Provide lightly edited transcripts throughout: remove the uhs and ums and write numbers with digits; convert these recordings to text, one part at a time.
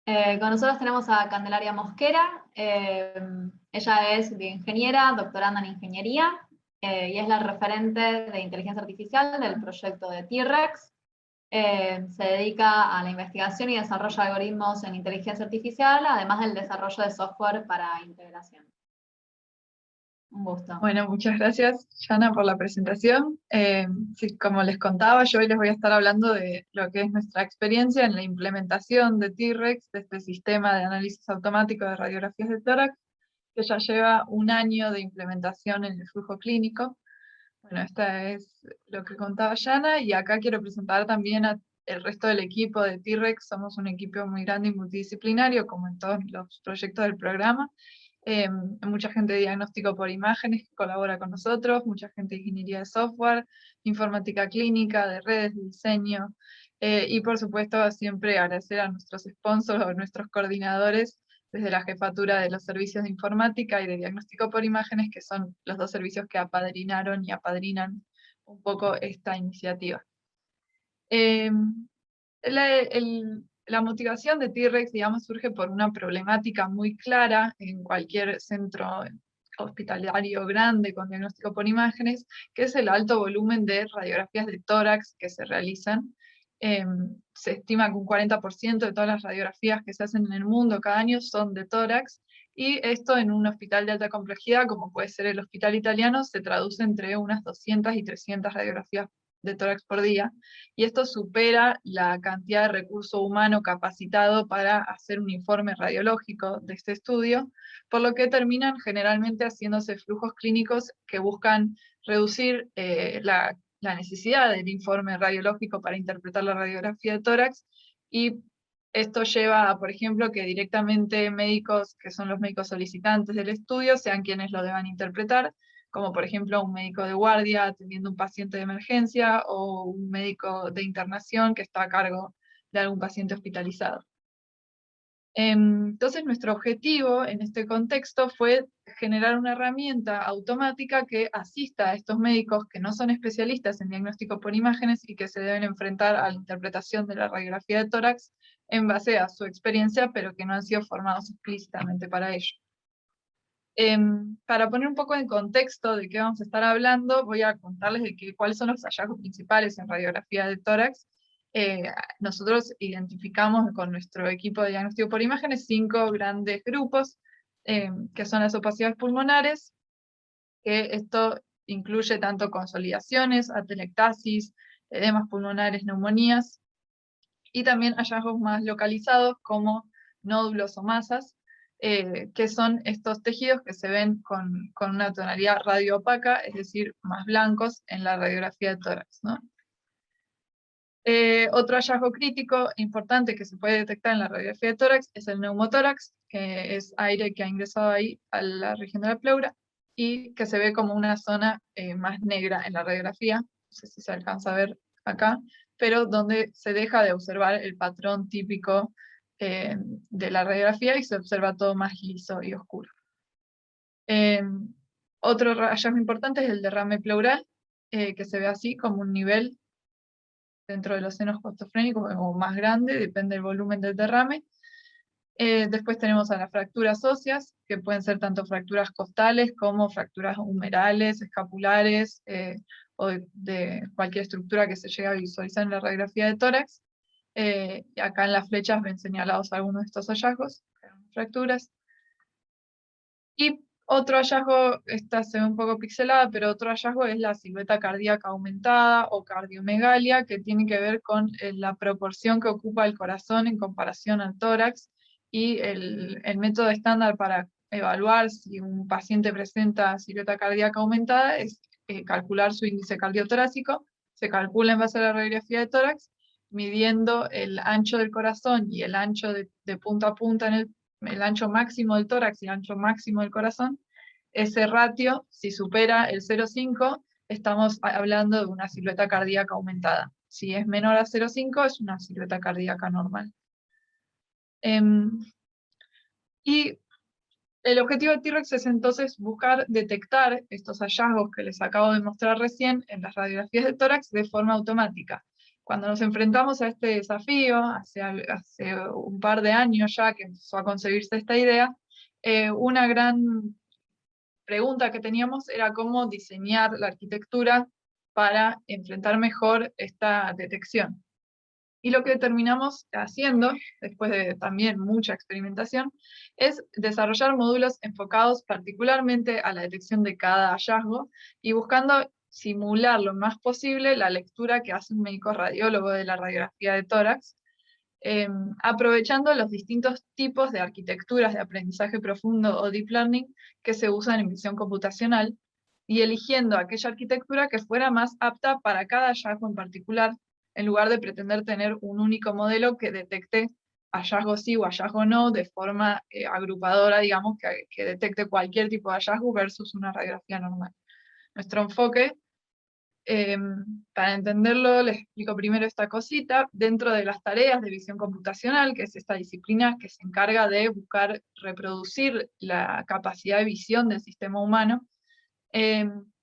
Con nosotros tenemos a Candelaria Mosquera. Ella es bioingeniera, doctoranda en ingeniería, y es la referente de inteligencia artificial del proyecto de T-Rex. Se dedica a la investigación y desarrollo de algoritmos en inteligencia artificial, además del desarrollo de software para integración. Un gusto. Bueno, muchas gracias, Yana, por la presentación. Sí, como les contaba, yo hoy les voy a estar hablando de lo que es nuestra experiencia en la implementación de T-Rex, de este sistema de análisis automático de radiografías de tórax, que ya lleva un año de implementación en el flujo clínico. Bueno, esta es lo que contaba Yana, y acá quiero presentar también al resto del equipo de T-Rex. Somos un equipo muy grande y multidisciplinario, como en todos los proyectos del programa. Mucha gente de diagnóstico por imágenes que colabora con nosotros, mucha gente de ingeniería de software, informática clínica, de redes, de diseño, y por supuesto siempre agradecer a nuestros sponsors o nuestros coordinadores desde la jefatura de los servicios de informática y de diagnóstico por imágenes, que son los dos servicios que apadrinaron y apadrinan un poco esta iniciativa. La motivación de T-Rex, digamos, surge por una problemática muy clara en cualquier centro hospitalario grande con diagnóstico por imágenes, que es el alto volumen de radiografías de tórax que se realizan. Se estima que un 40% de todas las radiografías que se hacen en el mundo cada año son de tórax, y esto en un hospital de alta complejidad, como puede ser el Hospital Italiano, se traduce entre unas 200 y 300 radiografías de tórax por día, y esto supera la cantidad de recurso humano capacitado para hacer un informe radiológico de este estudio, por lo que terminan generalmente haciéndose flujos clínicos que buscan reducir la necesidad del informe radiológico para interpretar la radiografía de tórax, y esto lleva a, por ejemplo, que directamente médicos, que son los médicos solicitantes del estudio, sean quienes lo deban interpretar, como por ejemplo un médico de guardia atendiendo un paciente de emergencia, o un médico de internación que está a cargo de algún paciente hospitalizado. Entonces nuestro objetivo en este contexto fue generar una herramienta automática que asista a estos médicos que no son especialistas en diagnóstico por imágenes y que se deben enfrentar a la interpretación de la radiografía de tórax en base a su experiencia, pero que no han sido formados explícitamente para ello. Para poner un poco en contexto de qué vamos a estar hablando, voy a contarles cuáles son los hallazgos principales en radiografía de tórax. Nosotros identificamos con nuestro equipo de diagnóstico por imágenes 5 grandes grupos, que son las opacidades pulmonares, que esto incluye tanto consolidaciones, atelectasis, edemas pulmonares, neumonías, y también hallazgos más localizados como nódulos o masas, que son estos tejidos que se ven con una tonalidad radioopaca, es decir, más blancos en la radiografía de tórax, ¿no? Otro hallazgo crítico importante que se puede detectar en la radiografía de tórax es el neumotórax, que es aire que ha ingresado ahí a la región de la pleura, y que se ve como una zona más negra en la radiografía, no sé si se alcanza a ver acá, pero donde se deja de observar el patrón típico de la radiografía y se observa todo más liso y oscuro. Otro hallazgo importante es el derrame pleural, que se ve así como un nivel dentro de los senos costofrénicos o más grande, depende del volumen del derrame. Después tenemos a las fracturas óseas, que pueden ser tanto fracturas costales como fracturas humerales, escapulares, o de cualquier estructura que se llegue a visualizar en la radiografía de tórax. Acá en las flechas ven señalados algunos de estos hallazgos, fracturas. Y otro hallazgo, esta se ve un poco pixelada, pero otro hallazgo es la silueta cardíaca aumentada o cardiomegalia, que tiene que ver con la proporción que ocupa el corazón en comparación al tórax, y el método estándar para evaluar si un paciente presenta silueta cardíaca aumentada es calcular su índice cardiotorácico. Se calcula en base a la radiografía de tórax, midiendo el ancho del corazón y el ancho de punta a punta en el ancho máximo del tórax y el ancho máximo del corazón. Ese ratio, si supera el 0,5, estamos hablando de una silueta cardíaca aumentada. Si es menor a 0,5, es una silueta cardíaca normal. Y el objetivo de T-Rex es entonces buscar detectar estos hallazgos que les acabo de mostrar recién en las radiografías de tórax de forma automática. Cuando nos enfrentamos a este desafío, hace un par de años ya que empezó a concebirse esta idea, una gran pregunta que teníamos era cómo diseñar la arquitectura para enfrentar mejor esta detección. Y lo que terminamos haciendo, después de también mucha experimentación, es desarrollar módulos enfocados particularmente a la detección de cada hallazgo y buscando simular lo más posible la lectura que hace un médico radiólogo de la radiografía de tórax, aprovechando los distintos tipos de arquitecturas de aprendizaje profundo o deep learning que se usan en visión computacional y eligiendo aquella arquitectura que fuera más apta para cada hallazgo en particular, en lugar de pretender tener un único modelo que detecte hallazgo sí o hallazgo no, de forma agrupadora, digamos, que detecte cualquier tipo de hallazgo versus una radiografía normal. Nuestro enfoque, para entenderlo, les explico primero esta cosita. Dentro de las tareas de visión computacional, que es esta disciplina que se encarga de buscar reproducir la capacidad de visión del sistema humano,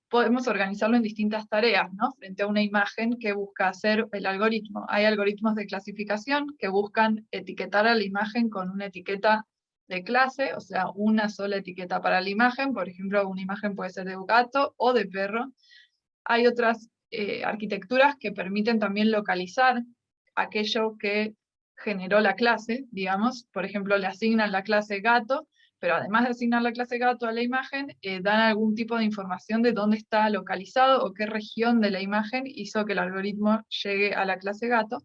podemos organizarlo en distintas tareas, ¿no? Frente a una imagen que busca hacer el algoritmo. Hay algoritmos de clasificación que buscan etiquetar a la imagen con una etiqueta de clase, o sea, una sola etiqueta para la imagen. Por ejemplo, una imagen puede ser de gato o de perro. Hay otras arquitecturas que permiten también localizar aquello que generó la clase, digamos. Por ejemplo, le asignan la clase gato, pero además de asignar la clase gato a la imagen, dan algún tipo de información de dónde está localizado o qué región de la imagen hizo que el algoritmo llegue a la clase gato.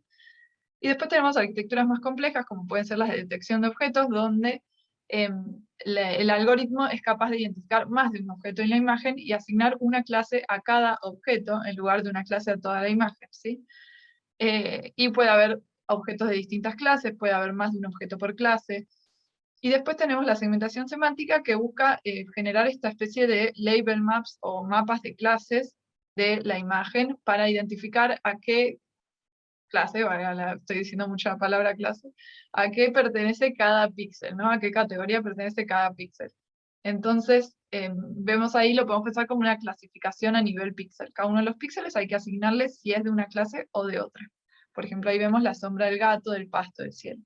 Y después tenemos arquitecturas más complejas, como pueden ser las de detección de objetos, donde el algoritmo es capaz de identificar más de un objeto en la imagen y asignar una clase a cada objeto en lugar de una clase a toda la imagen, ¿sí? Y puede haber objetos de distintas clases, puede haber más de un objeto por clase. Y después tenemos la segmentación semántica que busca generar esta especie de label maps o mapas de clases de la imagen para identificar a qué clase, estoy diciendo mucha palabra clase, a qué pertenece cada píxel, ¿no? A qué categoría pertenece cada píxel. Entonces, vemos ahí, lo podemos pensar como una clasificación a nivel píxel. Cada uno de los píxeles hay que asignarle si es de una clase o de otra. Por ejemplo, ahí vemos la sombra del gato, del pasto, del cielo.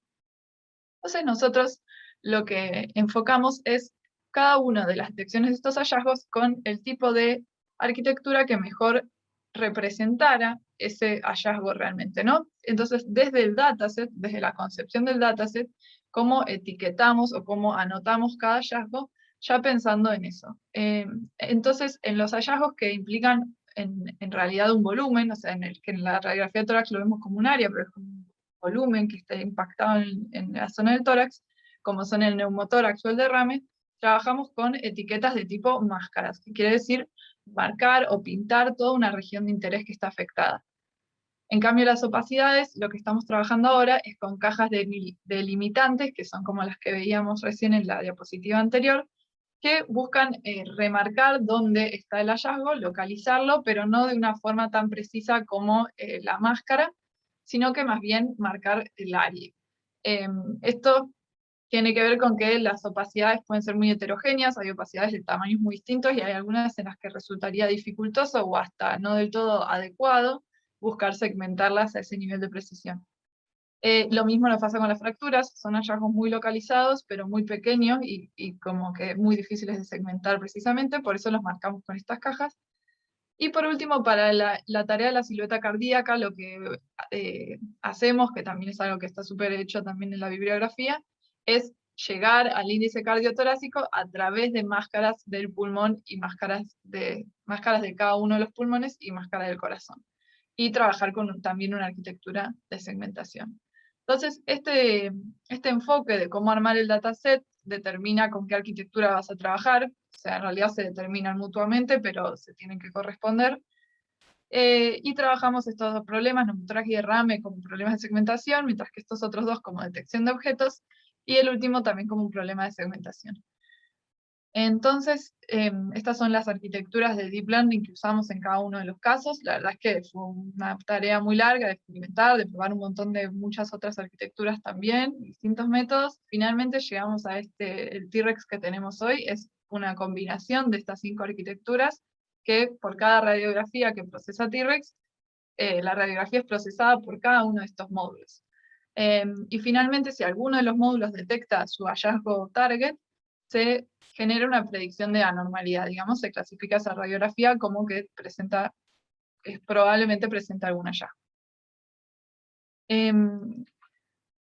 Entonces nosotros lo que enfocamos es cada una de las detecciones de estos hallazgos con el tipo de arquitectura que mejor representara ese hallazgo realmente, ¿no? Entonces, desde el dataset, desde la concepción del dataset, cómo etiquetamos o cómo anotamos cada hallazgo, ya pensando en eso. Entonces, en los hallazgos que implican en realidad un volumen, o sea, en el que en la radiografía de tórax lo vemos como un área, pero es como un volumen que esté impactado en la zona del tórax, como son el neumotórax o el derrame, trabajamos con etiquetas de tipo máscaras, que quiere decir marcar o pintar toda una región de interés que está afectada. En cambio, las opacidades, lo que estamos trabajando ahora es con cajas delimitantes, que son como las que veíamos recién en la diapositiva anterior, que buscan remarcar dónde está el hallazgo, localizarlo, pero no de una forma tan precisa como la máscara, sino que más bien marcar el área. Esto tiene que ver con que las opacidades pueden ser muy heterogéneas, hay opacidades de tamaños muy distintos y hay algunas en las que resultaría dificultoso o hasta no del todo adecuado buscar segmentarlas a ese nivel de precisión. Lo mismo nos pasa con las fracturas, son hallazgos muy localizados, pero muy pequeños y como que muy difíciles de segmentar precisamente, por eso los marcamos con estas cajas. Y por último, para la tarea de la silueta cardíaca, lo que hacemos, que también es algo que está súper hecho también en la bibliografía, es llegar al índice cardiotorácico a través de máscaras del pulmón y máscaras de cada uno de los pulmones y máscara del corazón. Y trabajar con también una arquitectura de segmentación. Entonces, este enfoque de cómo armar el dataset determina con qué arquitectura vas a trabajar, o sea, en realidad se determinan mutuamente, pero se tienen que corresponder. Y trabajamos estos dos problemas, neumotórax y derrame, como problemas de segmentación, mientras que estos otros dos como detección de objetos, y el último también como un problema de segmentación. Entonces, estas son las arquitecturas de Deep Learning que usamos en cada uno de los casos. La verdad es que fue una tarea muy larga de experimentar, de probar un montón de muchas otras arquitecturas también, distintos métodos. Finalmente llegamos a el T-Rex que tenemos hoy, es una combinación de estas 5 arquitecturas que por cada radiografía que procesa T-Rex la radiografía es procesada por cada uno de estos módulos. Y finalmente, si alguno de los módulos detecta su hallazgo target, se genera una predicción de anormalidad, digamos, se clasifica esa radiografía como que probablemente presenta algún hallazgo.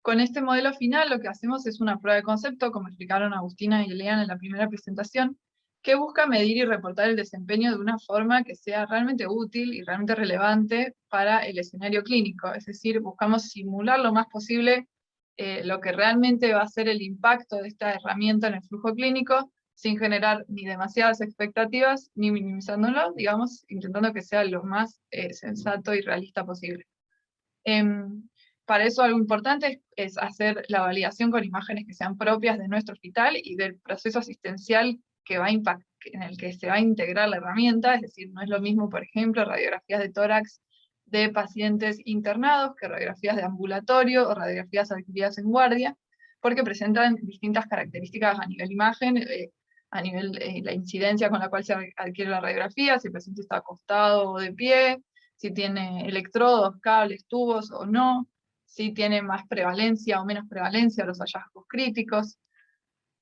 Con este modelo final lo que hacemos es una prueba de concepto, como explicaron Agustina y Eliana en la primera presentación, que busca medir y reportar el desempeño de una forma que sea realmente útil y realmente relevante para el escenario clínico. Es decir, buscamos simular lo más posible lo que realmente va a ser el impacto de esta herramienta en el flujo clínico, sin generar ni demasiadas expectativas, ni minimizándolo, digamos, intentando que sea lo más sensato y realista posible. Para eso algo importante es hacer la validación con imágenes que sean propias de nuestro hospital y del proceso asistencial en el que se va a integrar la herramienta, es decir, no es lo mismo, por ejemplo, radiografías de tórax de pacientes internados que radiografías de ambulatorio o radiografías adquiridas en guardia, porque presentan distintas características a nivel imagen, a nivel la incidencia con la cual se adquiere la radiografía, si el paciente está acostado o de pie, si tiene electrodos, cables, tubos o no, si tiene más prevalencia o menos prevalencia los hallazgos críticos.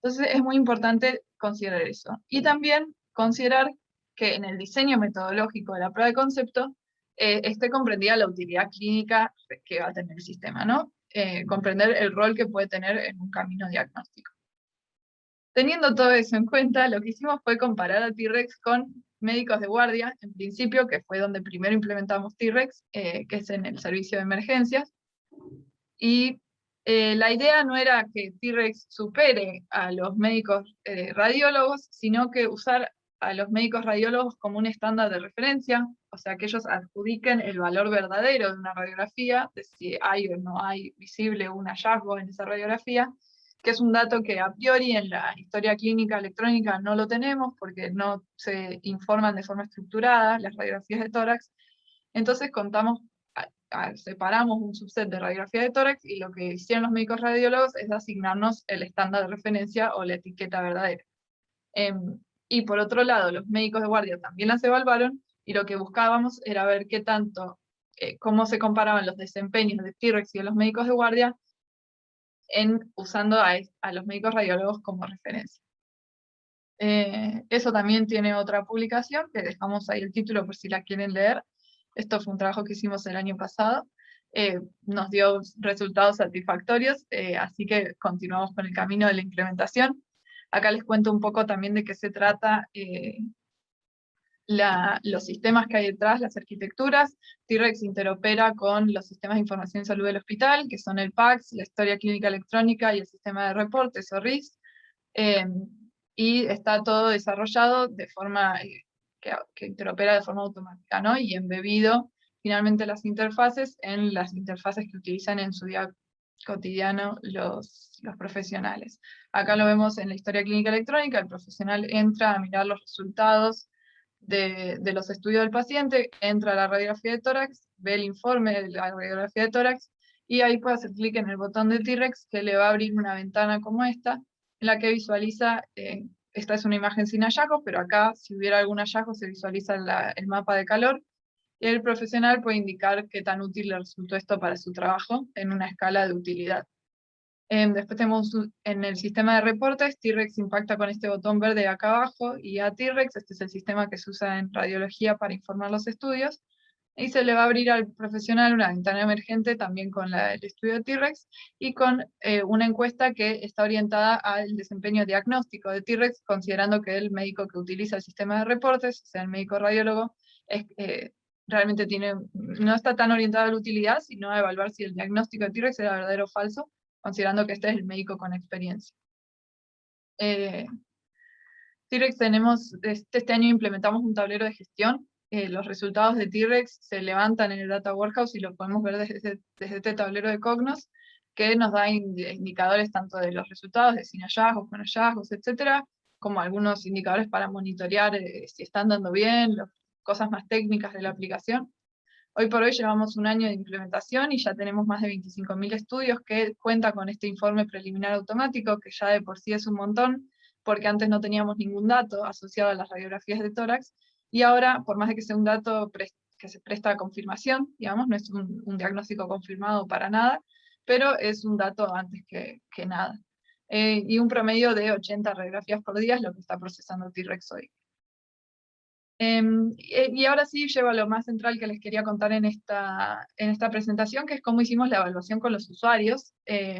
Entonces es muy importante considerar eso. Y también considerar que en el diseño metodológico de la prueba de concepto esté comprendida la utilidad clínica que va a tener el sistema, ¿no? Comprender el rol que puede tener en un camino diagnóstico. Teniendo todo eso en cuenta, lo que hicimos fue comparar a T-Rex con médicos de guardia, en principio, que fue donde primero implementamos T-Rex, que es en el servicio de emergencias. Y la idea no era que T-Rex supere a los médicos radiólogos, sino que usar a los médicos radiólogos como un estándar de referencia, o sea, que ellos adjudiquen el valor verdadero de una radiografía, de si hay o no hay visible un hallazgo en esa radiografía, que es un dato que a priori en la historia clínica electrónica no lo tenemos, porque no se informan de forma estructurada las radiografías de tórax. Entonces separamos un subset de radiografía de tórax y lo que hicieron los médicos radiólogos es asignarnos el estándar de referencia o la etiqueta verdadera. Y por otro lado, los médicos de guardia también las evaluaron y lo que buscábamos era ver qué tanto, cómo se comparaban los desempeños de T-Rex y de los médicos de guardia usando a los médicos radiólogos como referencia. Eso también tiene otra publicación, que dejamos ahí el título por si la quieren leer. Esto fue un trabajo que hicimos el año pasado. Nos dio resultados satisfactorios, así que continuamos con el camino de la implementación. Acá les cuento un poco también de qué se trata los sistemas que hay detrás, las arquitecturas. T-Rex interopera con los sistemas de información y salud del hospital, que son el PACS, la historia clínica electrónica y el sistema de reportes o RIS. Y está todo desarrollado de forma que interopera de forma automática, ¿no? Y embebido finalmente las interfaces en las interfaces que utilizan en su día cotidiano los profesionales. Acá lo vemos en la historia clínica electrónica, el profesional entra a mirar los resultados de los estudios del paciente, entra a la radiografía de tórax, ve el informe de la radiografía de tórax, y ahí puede hacer clic en el botón de T-Rex, que le va a abrir una ventana como esta, en la que visualiza, esta es una imagen sin hallazgos, pero acá si hubiera algún hallazgo se visualiza el mapa de calor, y el profesional puede indicar qué tan útil le resultó esto para su trabajo en una escala de utilidad. Después tenemos en el sistema de reportes, T-Rex impacta con este botón verde acá abajo, y a T-Rex, este es el sistema que se usa en radiología para informar los estudios, y se le va a abrir al profesional una ventana emergente también con el estudio de T-Rex y con una encuesta que está orientada al desempeño diagnóstico de T-Rex, considerando que el médico que utiliza el sistema de reportes, o sea, el médico radiólogo, realmente no está tan orientado a la utilidad, sino a evaluar si el diagnóstico de T-Rex era verdadero o falso, considerando que este es el médico con experiencia. T-Rex este año implementamos un tablero de gestión. Los resultados de T-Rex se levantan en el Data Warehouse y lo podemos ver desde este tablero de Cognos, que nos da indicadores tanto de los resultados, de sin hallazgos, con hallazgos, etcétera, como algunos indicadores para monitorear si están dando bien, cosas más técnicas de la aplicación. Hoy por hoy llevamos un año de implementación y ya tenemos más de 25.000 estudios que cuentan con este informe preliminar automático, que ya de por sí es un montón, porque antes no teníamos ningún dato asociado a las radiografías de tórax, y ahora, por más de que sea un dato se presta a confirmación, digamos, no es un diagnóstico confirmado para nada, pero es un dato antes que nada. Y un promedio de 80 radiografías por día es lo que está procesando T-Rex hoy. Y ahora sí llevo a lo más central que les quería contar en esta presentación, que es cómo hicimos la evaluación con los usuarios.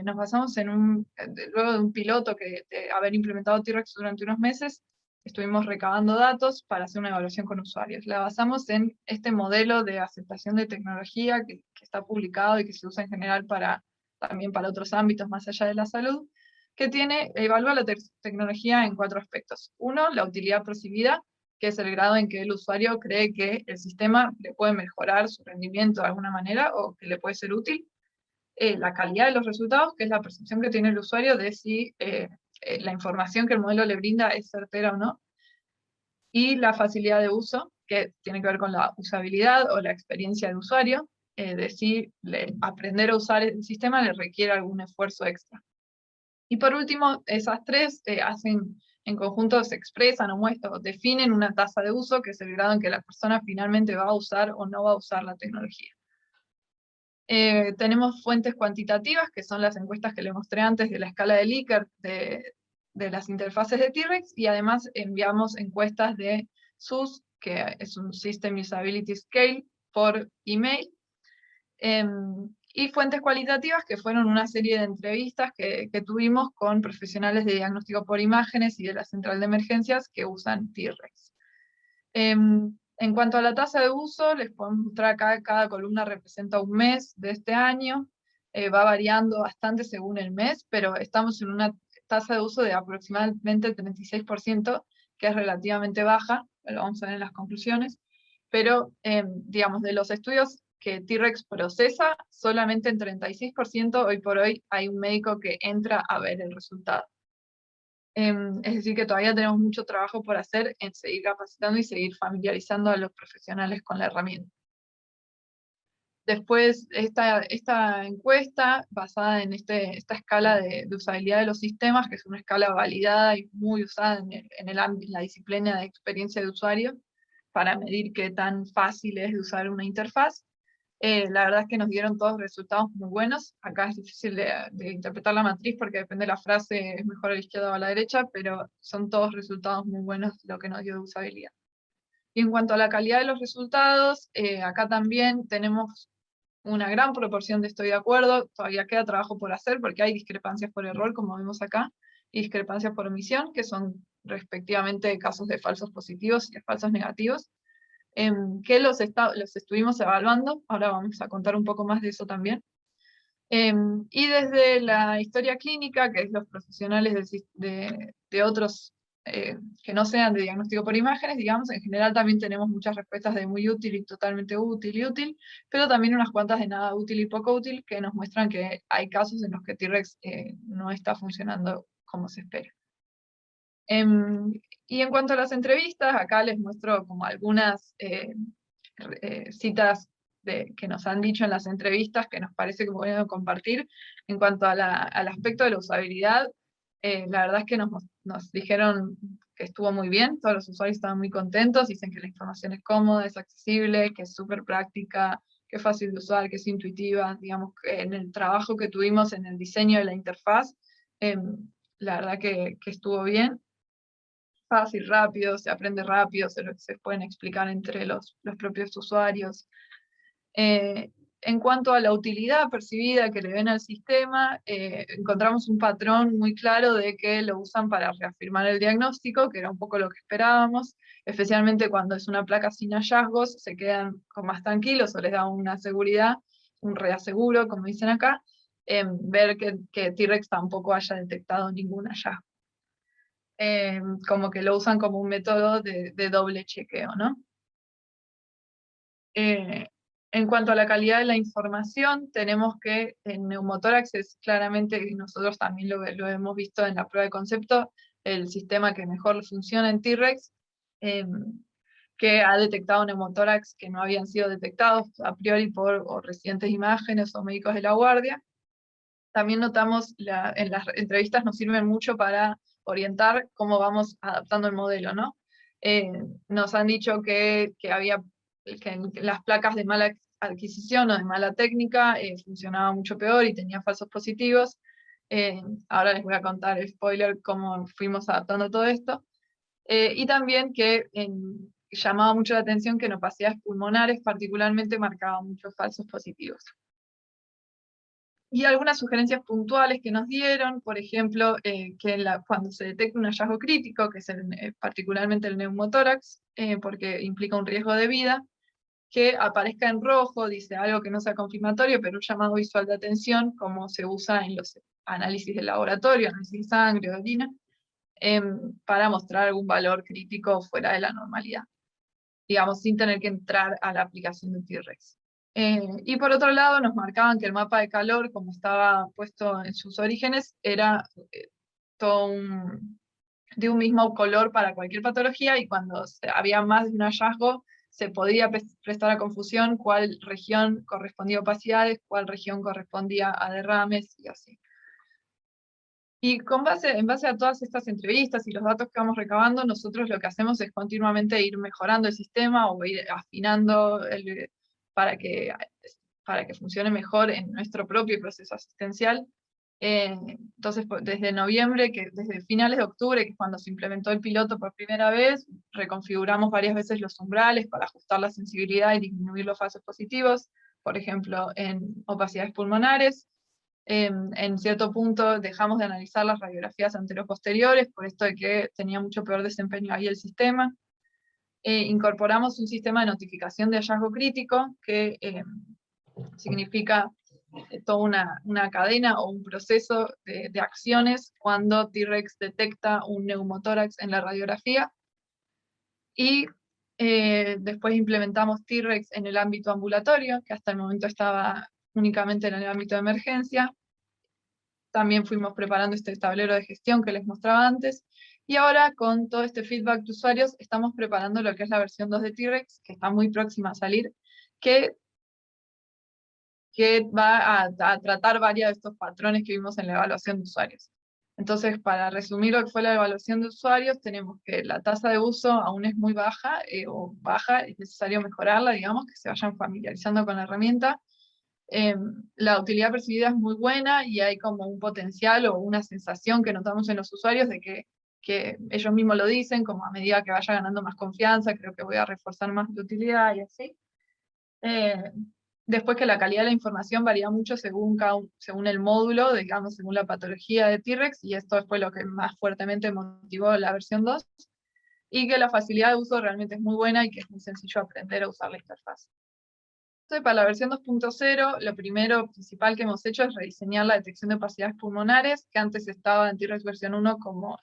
Nos basamos luego de un piloto de haber implementado T-Rex durante unos meses, estuvimos recabando datos para hacer una evaluación con usuarios. La basamos en este modelo de aceptación de tecnología que está publicado y que se usa en general también para otros ámbitos más allá de la salud, que evalúa la tecnología en 4 aspectos. Uno, la utilidad percibida, que es el grado en que el usuario cree que el sistema le puede mejorar su rendimiento de alguna manera o que le puede ser útil. La calidad de los resultados, que es la percepción que tiene el usuario de si la información que el modelo le brinda es certera o no. Y la facilidad de uso, que tiene que ver con la usabilidad o la experiencia de usuario, de si aprender a usar el sistema le requiere algún esfuerzo extra. Y por último, esas 3 en conjunto se expresan o definen una tasa de uso, que es el grado en que la persona finalmente va a usar o no va a usar la tecnología. Tenemos fuentes cuantitativas, que son las encuestas que les mostré antes de la escala de Likert de las interfaces de T-Rex, y además enviamos encuestas de SUS, que es un System Usability Scale, por email. Y fuentes cualitativas, que fueron una serie de entrevistas que tuvimos con profesionales de diagnóstico por imágenes y de la central de emergencias que usan T-Rex. En cuanto a la tasa de uso, les puedo mostrar acá, cada columna representa un mes de este año, va variando bastante según el mes, pero estamos en una tasa de uso de aproximadamente 36%, que es relativamente baja, lo vamos a ver en las conclusiones, pero digamos, de los estudios que T-Rex procesa, solamente en 36% hoy por hoy hay un médico que entra a ver el resultado. Es decir, que todavía tenemos mucho trabajo por hacer en seguir capacitando y seguir familiarizando a los profesionales con la herramienta. Después, esta encuesta, basada en esta escala de usabilidad de los sistemas, que es una escala validada y muy usada en la disciplina de experiencia de usuario, para medir qué tan fácil es de usar una interfaz. La verdad es que nos dieron todos resultados muy buenos. Acá es difícil de interpretar la matriz porque depende de la frase, es mejor a la izquierda o a la derecha, pero son todos resultados muy buenos lo que nos dio de usabilidad. Y en cuanto a la calidad de los resultados, acá también tenemos una gran proporción de estoy de acuerdo, todavía queda trabajo por hacer porque hay discrepancias por error, como vemos acá, y discrepancias por omisión, que son respectivamente casos de falsos positivos y de falsos negativos, que los estuvimos evaluando. Ahora vamos a contar un poco más de eso también. Y desde la historia clínica, que es los profesionales de otros que no sean de diagnóstico por imágenes, digamos, en general también tenemos muchas respuestas de muy útil y totalmente útil y útil, pero también unas cuantas de nada útil y poco útil que nos muestran que hay casos en los que T-Rex no está funcionando como se espera. Y en cuanto a las entrevistas, acá les muestro como algunas citas que nos han dicho en las entrevistas que nos parece que podemos compartir. En cuanto al aspecto de la usabilidad, la verdad es que nos dijeron que estuvo muy bien, todos los usuarios estaban muy contentos, dicen que la información es cómoda, es accesible, que es súper práctica, que es fácil de usar, que es intuitiva. Digamos que en el trabajo que tuvimos en el diseño de la interfaz, la verdad que estuvo bien. Fácil, rápido, se aprende rápido, se pueden explicar entre los propios usuarios. En cuanto a la utilidad percibida que le ven al sistema, encontramos un patrón muy claro de que lo usan para reafirmar el diagnóstico, que era un poco lo que esperábamos, especialmente cuando es una placa sin hallazgos, se quedan más tranquilos o les da una seguridad, un reaseguro, como dicen acá, en ver que T-Rex tampoco haya detectado ningún hallazgo. Como que lo usan como un método de doble chequeo, ¿no? En cuanto a la calidad de la información, tenemos que en neumotórax es claramente, y nosotros también lo hemos visto en la prueba de concepto, el sistema que mejor funciona en T-Rex, que ha detectado neumotórax que no habían sido detectados a priori por o residentes de imágenes o médicos de la guardia. También notamos, en las entrevistas nos sirven mucho para orientar cómo vamos adaptando el modelo, ¿no? Nos han dicho que había las placas de mala adquisición o de mala técnica funcionaba mucho peor y tenía falsos positivos. Ahora les voy a contar, spoiler, cómo fuimos adaptando todo esto. Y también que llamaba mucho la atención que en opacidades pulmonares particularmente marcaba muchos falsos positivos. Y algunas sugerencias puntuales que nos dieron, por ejemplo, que cuando se detecta un hallazgo crítico, que es particularmente el neumotórax, porque implica un riesgo de vida, que aparezca en rojo, dice algo que no sea confirmatorio, pero un llamado visual de atención, como se usa en los análisis de laboratorio, análisis de sangre, de orina, para mostrar algún valor crítico fuera de la normalidad, digamos, sin tener que entrar a la aplicación de T-Rex. Y por otro lado, nos marcaban que el mapa de calor, como estaba puesto en sus orígenes, era todo de un mismo color para cualquier patología, y cuando había más de un hallazgo, se podía prestar a confusión cuál región correspondía a opacidades, cuál región correspondía a derrames, y así. Y en base a todas estas entrevistas y los datos que vamos recabando, nosotros lo que hacemos es continuamente ir mejorando el sistema o ir afinando para que funcione mejor en nuestro propio proceso asistencial. Entonces, desde noviembre, desde finales de octubre, que es cuando se implementó el piloto por primera vez, reconfiguramos varias veces los umbrales para ajustar la sensibilidad y disminuir los falsos positivos, por ejemplo, en opacidades pulmonares. En cierto punto dejamos de analizar las radiografías anteroposteriores, por esto de que tenía mucho peor desempeño ahí el sistema. Incorporamos un sistema de notificación de hallazgo crítico, que significa toda una cadena o un proceso de acciones cuando T-Rex detecta un neumotórax en la radiografía. Y después implementamos T-Rex en el ámbito ambulatorio, que hasta el momento estaba únicamente en el ámbito de emergencia. También fuimos preparando este tablero de gestión que les mostraba antes, y ahora con todo este feedback de usuarios estamos preparando lo que es la versión 2 de T-Rex, que está muy próxima a salir, que va a tratar varios de estos patrones que vimos en la evaluación de usuarios. Entonces, para resumir lo que fue la evaluación de usuarios, tenemos que la tasa de uso aún es muy baja, es necesario mejorarla, digamos, que se vayan familiarizando con la herramienta. La utilidad percibida es muy buena y hay como un potencial o una sensación que notamos en los usuarios de que ellos mismos lo dicen, como a medida que vaya ganando más confianza, creo que voy a reforzar más la utilidad y así. Después que la calidad de la información varía mucho según el módulo, digamos, según la patología de T-Rex, y esto fue lo que más fuertemente motivó la versión 2, y que la facilidad de uso realmente es muy buena y que es muy sencillo aprender a usar la interfaz. Entonces, para la versión 2.0, lo primero principal que hemos hecho es rediseñar la detección de opacidades pulmonares, que antes estaba en T-Rex versión 1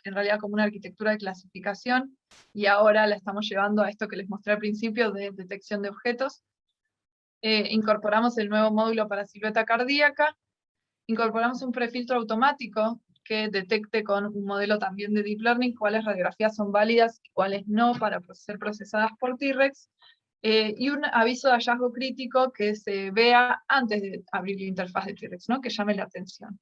en realidad como una arquitectura de clasificación, y ahora la estamos llevando a esto que les mostré al principio de detección de objetos. Incorporamos el nuevo módulo para silueta cardíaca, incorporamos un prefiltro automático que detecte con un modelo también de Deep Learning cuáles radiografías son válidas y cuáles no para ser procesadas por T-Rex, y un aviso de hallazgo crítico que se vea antes de abrir la interfaz de T-Rex, ¿no? Que llame la atención.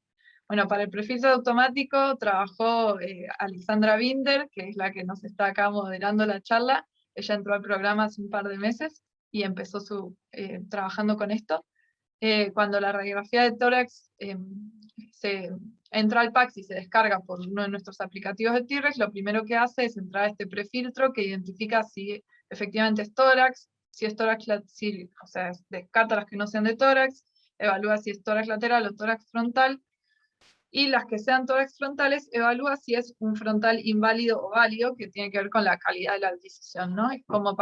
Bueno, para el prefiltro automático trabajó Alexandra Binder, que es la que nos está acá moderando la charla. Ella entró al programa hace un par de meses y empezó trabajando con esto. Cuando la radiografía de tórax se entra al PACS y se descarga por uno de nuestros aplicativos de T-Rex, lo primero que hace es entrar a este prefiltro que identifica si efectivamente es tórax, si es tórax, o sea, descarta las que no sean de tórax, evalúa si es tórax lateral o tórax frontal, y las que sean tórax frontales evalúa si es un frontal inválido o válido, que tiene que ver con la calidad de la adquisición, ¿no? Es como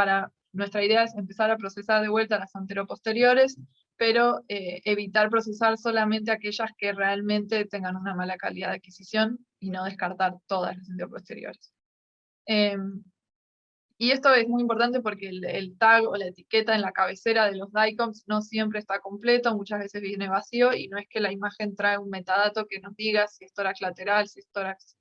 nuestra idea es empezar a procesar de vuelta las anteroposteriores, pero evitar procesar solamente aquellas que realmente tengan una mala calidad de adquisición y no descartar todas las anteroposteriores. Y esto es muy importante porque el tag o la etiqueta en la cabecera de los DICOMs no siempre está completo, muchas veces viene vacío, y no es que la imagen trae un metadato que nos diga si es tórax lateral, si es tórax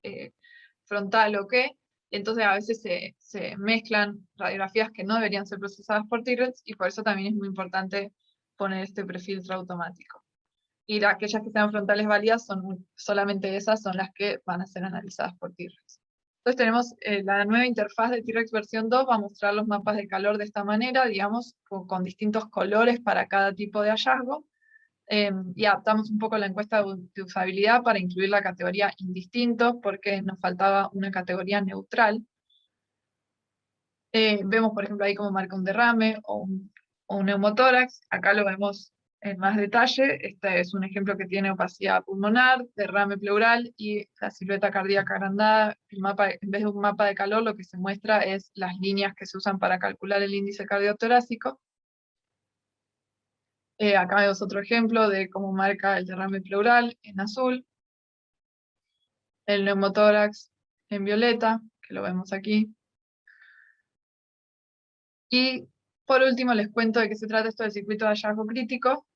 frontal o qué. Entonces a veces se mezclan radiografías que no deberían ser procesadas por T-Rex, y por eso también es muy importante poner este prefiltro automático. Y aquellas que sean frontales válidas, solamente esas son las que van a ser analizadas por T-Rex. Entonces tenemos la nueva interfaz de T-Rex versión 2, va a mostrar los mapas de calor de esta manera, digamos, con distintos colores para cada tipo de hallazgo. Y adaptamos un poco la encuesta de usabilidad para incluir la categoría indistintos, porque nos faltaba una categoría neutral. Vemos, por ejemplo, ahí cómo marca un derrame o un neumotórax. Acá lo vemos en más detalle. Este es un ejemplo que tiene opacidad pulmonar, derrame pleural y la silueta cardíaca agrandada. El mapa, en vez de un mapa de calor, lo que se muestra es las líneas que se usan para calcular el índice cardiotorácico. Acá vemos otro ejemplo de cómo marca el derrame pleural en azul, el neumotórax en violeta, que lo vemos aquí. Y por último les cuento de qué se trata esto del circuito de hallazgo crítico.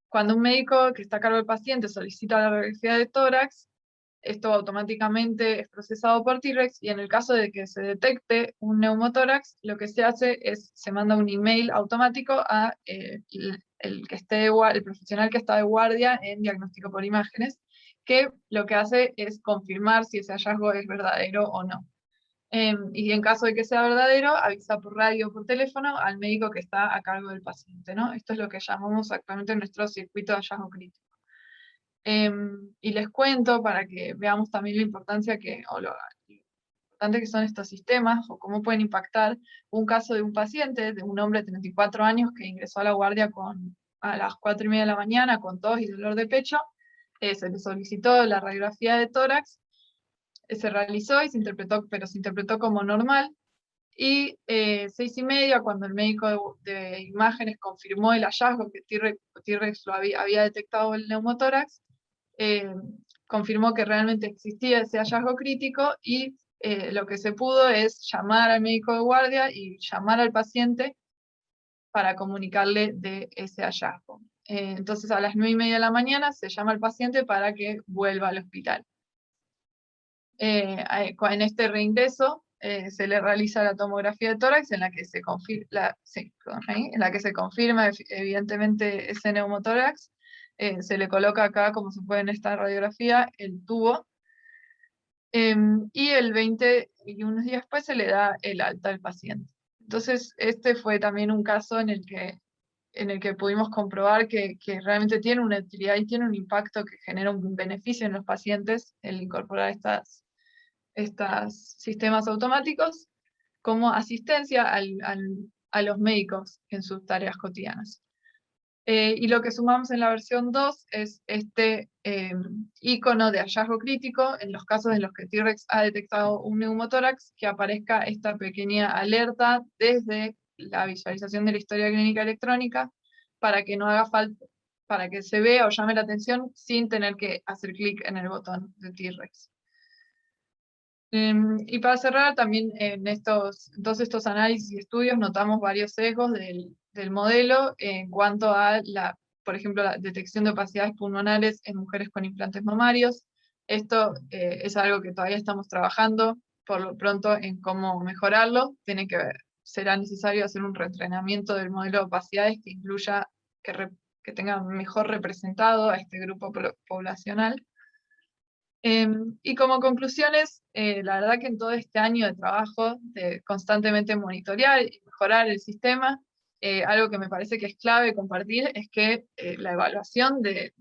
Cuando un médico que está a cargo del paciente solicita la radiografía de tórax, esto automáticamente es procesado por T-Rex, y en el caso de que se detecte un neumotórax, lo que se hace es, se manda un email automático a el profesional que está de guardia en diagnóstico por imágenes, que lo que hace es confirmar si ese hallazgo es verdadero o no. Y en caso de que sea verdadero, avisa por radio o por teléfono al médico que está a cargo del paciente, ¿no? Esto es lo que llamamos actualmente nuestro circuito de hallazgo crítico. Y les cuento para que veamos también la importancia o lo importante que son estos sistemas o cómo pueden impactar un caso de un paciente, de un hombre de 34 años que ingresó a la guardia a las 4:30 de la mañana con tos y dolor de pecho. Se le solicitó la radiografía de tórax, se realizó y se interpretó, pero se interpretó como normal. Y 6:30, cuando el médico de imágenes confirmó el hallazgo, que T-Rex lo había detectado el neumotórax, confirmó que realmente existía ese hallazgo crítico, y lo que se pudo es llamar al médico de guardia y llamar al paciente para comunicarle de ese hallazgo. Entonces a las 9:30 de la mañana se llama al paciente para que vuelva al hospital. En este reingreso se le realiza la tomografía de tórax en la que se confirma evidentemente ese neumotórax. Se le coloca acá, como se puede en esta radiografía, el tubo, y el 20 y unos días después se le da el alta al paciente. Entonces este fue también un caso en el que pudimos comprobar que realmente tiene una utilidad y tiene un impacto que genera un beneficio en los pacientes el incorporar estos sistemas automáticos como asistencia a los médicos en sus tareas cotidianas. Y lo que sumamos en la versión 2 es este icono de hallazgo crítico en los casos en los que T-Rex ha detectado un neumotórax, que aparezca esta pequeña alerta desde la visualización de la historia clínica electrónica, para que no haga falta, para que se vea o llame la atención sin tener que hacer clic en el botón de T-Rex. Y para cerrar, también en todos estos análisis y estudios notamos varios sesgos del modelo en cuanto a por ejemplo, la detección de opacidades pulmonares en mujeres con implantes mamarios. Esto es algo que todavía estamos trabajando por lo pronto en cómo mejorarlo. Será necesario hacer un reentrenamiento del modelo de opacidades que incluya, que tenga mejor representado a este grupo poblacional. Y como conclusiones, la verdad que en todo este año de trabajo, de constantemente monitorear y mejorar el sistema, algo que me parece que es clave compartir es que la evaluación del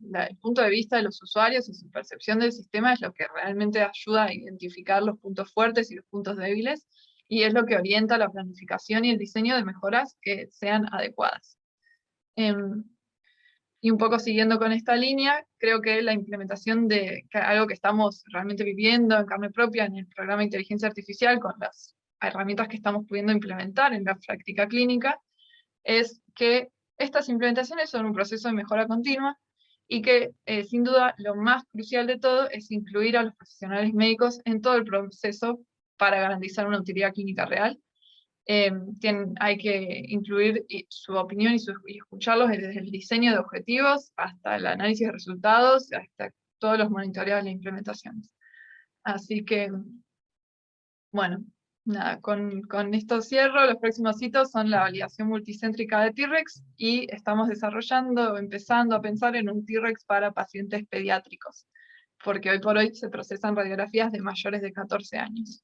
punto de vista de los usuarios y su percepción del sistema es lo que realmente ayuda a identificar los puntos fuertes y los puntos débiles, y es lo que orienta la planificación y el diseño de mejoras que sean adecuadas. Y un poco siguiendo con esta línea, creo que la implementación de algo que estamos realmente viviendo en carne propia en el programa de inteligencia artificial, con las herramientas que estamos pudiendo implementar en la práctica clínica, es que estas implementaciones son un proceso de mejora continua, y que sin duda lo más crucial de todo es incluir a los profesionales médicos en todo el proceso para garantizar una utilidad clínica real. Hay que incluir su opinión y escucharlos desde el diseño de objetivos hasta el análisis de resultados, hasta todos los monitoreos de implementaciones. Así que, bueno, nada, con esto cierro. Los próximos hitos son la validación multicéntrica de T-Rex, y estamos empezando a pensar en un T-Rex para pacientes pediátricos, porque hoy por hoy se procesan radiografías de mayores de 14 años.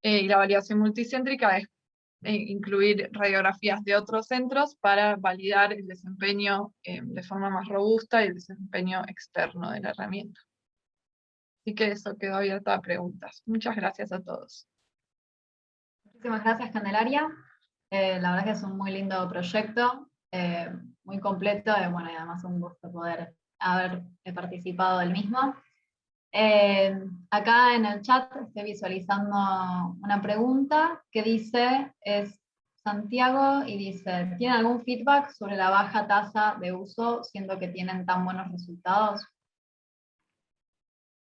Y la validación multicéntrica es incluir radiografías de otros centros para validar el desempeño de forma más robusta y el desempeño externo de la herramienta. Así que eso quedó abierto a preguntas. Muchas gracias a todos. Muchísimas gracias, Candelaria. La verdad que es un muy lindo proyecto, muy completo, bueno, y además un gusto poder haber participado del mismo. Acá en el chat estoy visualizando una pregunta que dice, es Santiago, y dice, ¿tiene algún feedback sobre la baja tasa de uso, siendo que tienen tan buenos resultados?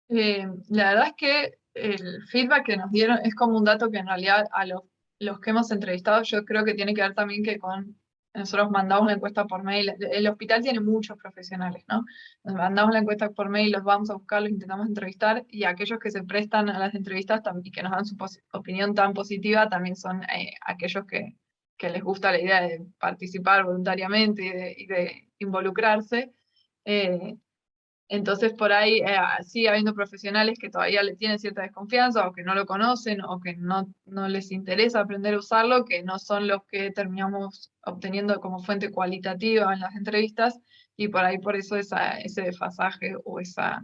La verdad es que el feedback que nos dieron es como un dato que en realidad a los que hemos entrevistado yo creo que tiene que ver también que nosotros mandamos la encuesta por mail. El hospital tiene muchos profesionales, ¿no? Nos mandamos la encuesta por mail, los vamos a buscar, los intentamos entrevistar, y aquellos que se prestan a las entrevistas y que nos dan su opinión tan positiva también son aquellos que les gusta la idea de participar voluntariamente y de involucrarse. Entonces, por ahí sigue habiendo profesionales que todavía le tienen cierta desconfianza, o que no lo conocen, o que no les interesa aprender a usarlo, que no son los que terminamos obteniendo como fuente cualitativa en las entrevistas, y por ahí por eso ese desfasaje o esa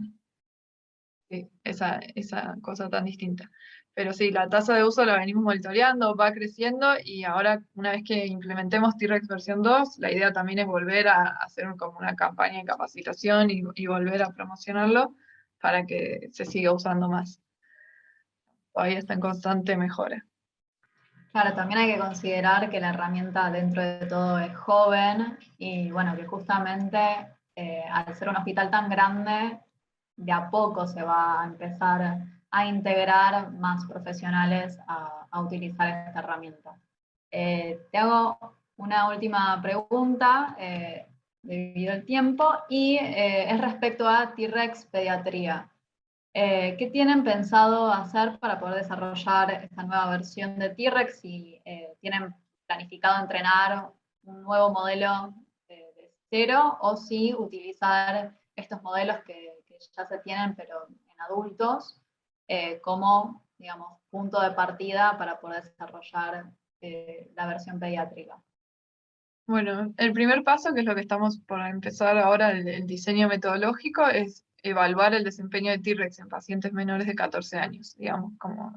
cosa tan distinta. Pero sí, la tasa de uso la venimos monitoreando, va creciendo, y ahora, una vez que implementemos T-Rex versión 2, la idea también es volver a hacer como una campaña de capacitación y volver a promocionarlo para que se siga usando más. Todavía está en constante mejora. Claro, también hay que considerar que la herramienta dentro de todo es joven, y bueno, que justamente al ser un hospital tan grande, de a poco se va a empezar a integrar más profesionales a utilizar esta herramienta. Te hago una última pregunta, debido al tiempo, y es respecto a T-Rex Pediatría. ¿Qué tienen pensado hacer para poder desarrollar esta nueva versión de T-Rex? Si tienen planificado entrenar un nuevo modelo de cero, o si utilizar estos modelos que ya se tienen, pero en adultos, como, digamos, punto de partida para poder desarrollar la versión pediátrica. Bueno, el primer paso, que es lo que estamos por empezar ahora, el diseño metodológico, es evaluar el desempeño de T-Rex en pacientes menores de 14 años, digamos, como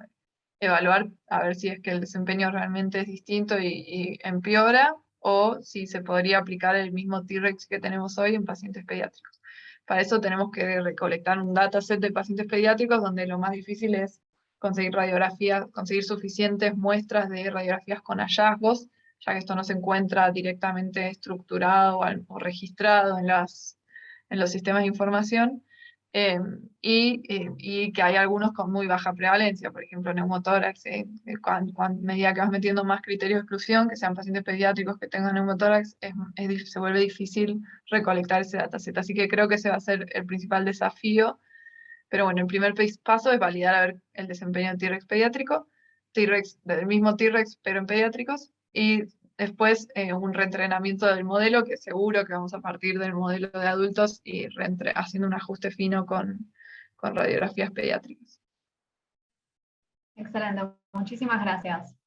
evaluar a ver si es que el desempeño realmente es distinto y empeora, o si se podría aplicar el mismo T-Rex que tenemos hoy en pacientes pediátricos. Para eso tenemos que recolectar un dataset de pacientes pediátricos, donde lo más difícil es conseguir radiografías, conseguir suficientes muestras de radiografías con hallazgos, ya que esto no se encuentra directamente estructurado o registrado en los sistemas de información. Y que hay algunos con muy baja prevalencia, por ejemplo, neumotórax. A medida que vas metiendo más criterios de exclusión, que sean pacientes pediátricos que tengan neumotórax, se vuelve difícil recolectar ese dataset. Así que creo que ese va a ser el principal desafío. Pero bueno, el primer paso es validar a ver el desempeño de T-Rex pediátrico, del mismo T-Rex pero en pediátricos, y después un reentrenamiento del modelo, que seguro que vamos a partir del modelo de adultos y haciendo un ajuste fino con radiografías pediátricas. Excelente, muchísimas gracias.